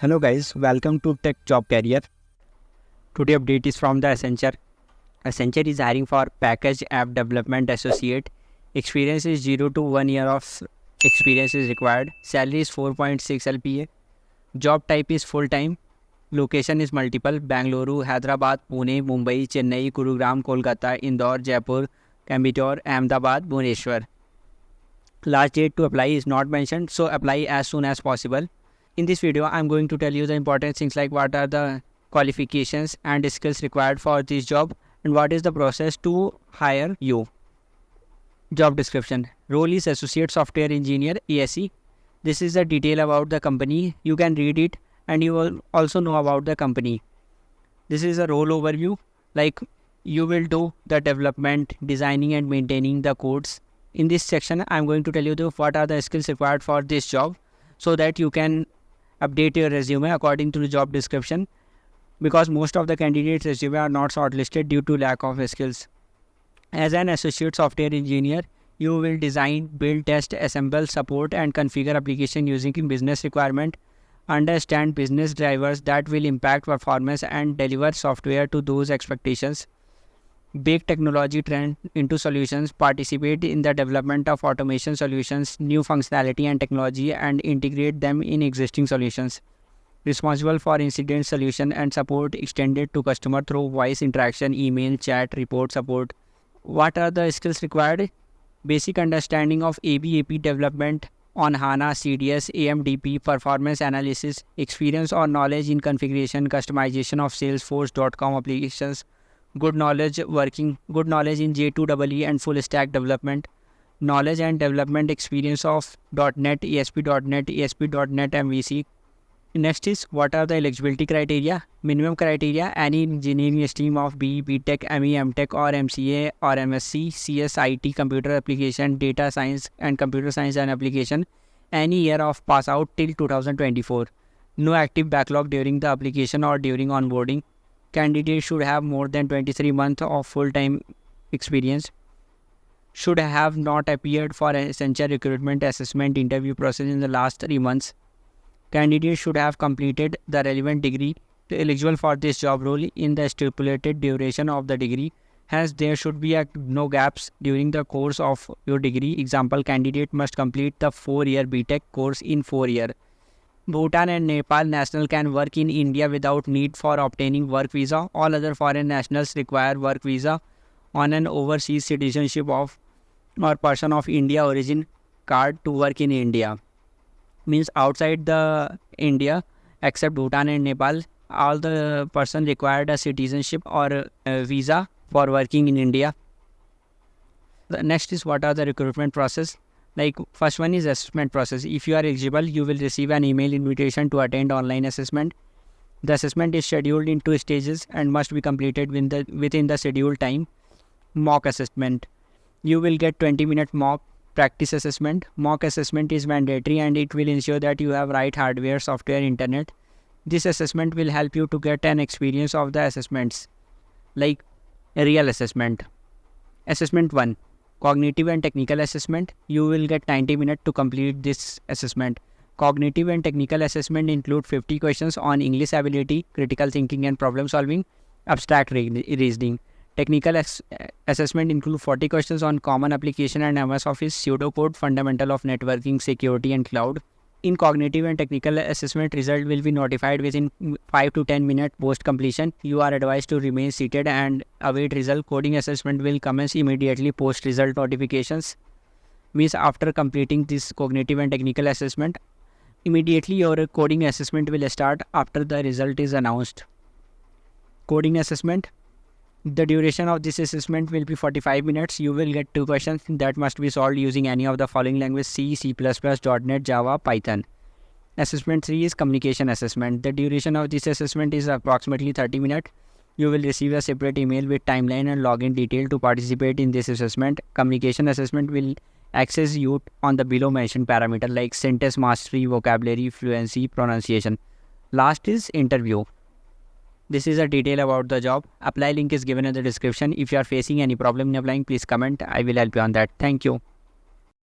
Hello guys, welcome to Tech Job Career. Today update is from the Accenture. Accenture is hiring for Package App Development Associate. Experience is 0 to 1 year of experience is required. Salary is 4.6 LPA. Job type is full-time. Location is multiple. Bangalore, Hyderabad, Pune, Mumbai, Chennai, Gurugram, Kolkata, Indore, Jaipur, Coimbatore, Ahmedabad, Bhubaneswar. Last date to apply is not mentioned, so apply as soon as possible. In this video, I'm going to tell you the important things like what are the qualifications and skills required for this job and what is the process to hire you. Job description. Role is Associate Software Engineer, ASE. This is the detail about the company. You can read it and you will also know about the company. This is a role overview. Like you will do the development, designing and maintaining the codes. In this section, I'm going to tell you what are the skills required for this job so that you can update your resume according to the job description, because most of the candidates' resume are not shortlisted due to lack of skills. As an associate software engineer, you will design, build, test, assemble, support and configure application using business requirement, understand business drivers that will impact performance and deliver software to those expectations, bake technology trend into solutions, participate in the development of automation solutions, new functionality and technology and integrate them in existing solutions. Responsible for incident solution and support extended to customer through voice interaction, email, chat, report support. What are the skills required? Basic understanding of ABAP development on HANA, CDS, AMDP, performance analysis, experience or knowledge in configuration, customization of Salesforce.com applications, good knowledge in J2EE and full stack development, knowledge and development experience of .NET, ASP.NET, ASP.NET MVC. Next is what are the eligibility criteria? Minimum criteria: any engineering stream of BE, BTech, ME, MTech or MCA or MSc, CS, IT, computer application, data science and computer science and application, any year of pass out till 2024. No active backlog during the application or during onboarding. Candidate should have more than 23 months of full-time experience. Should have not appeared for Accenture recruitment assessment interview process in the last 3 months. Candidate should have completed the relevant degree eligible for this job role in the stipulated duration of the degree. Hence, there should be no gaps during the course of your degree. Example, candidate must complete the 4-year BTech course in 4 years. Bhutan and Nepal national can work in India without need for obtaining work visa. All other foreign nationals require work visa on an overseas citizenship of or person of India origin card to work in India. Means outside the India, except Bhutan and Nepal, all the person required a citizenship or a visa for working in India. The next is what are the recruitment process. Like first one is assessment process. If you are eligible, you will receive an email invitation to attend online assessment. The assessment is scheduled in 2 stages and must be completed within the scheduled time. Mock assessment. You will get 20-minute mock practice assessment. Mock assessment is mandatory and it will ensure that you have right hardware, software, internet. This assessment will help you to get an experience of the assessments. Like a real assessment. Assessment 1. Cognitive and technical assessment. You will get 90 minutes to complete this assessment. Cognitive and technical assessment include 50 questions on English ability, critical thinking and problem solving, abstract reasoning. Technical assessment include 40 questions on common application and MS Office, pseudocode, fundamental of networking, security and cloud. In cognitive and technical assessment, result will be notified within 5 to 10 minutes post completion. You are advised to remain seated and await result. Coding assessment will commence immediately post result notifications. Means after completing this cognitive and technical assessment, immediately your coding assessment will start after the result is announced. Coding assessment. The duration of this assessment will be 45 minutes. You will get 2 questions that must be solved using any of the following language: C, C++, .NET, Java, Python. Assessment 3 is communication assessment. The duration of this assessment is approximately 30 minutes. You will receive a separate email with timeline and login detail to participate in this assessment. Communication assessment will assess you on the below mentioned parameter like sentence mastery, vocabulary, fluency, pronunciation. Last is interview. This is a detail about the job. Apply link is given in the description. If you are facing any problem in applying, please comment. I will help you on that. Thank you.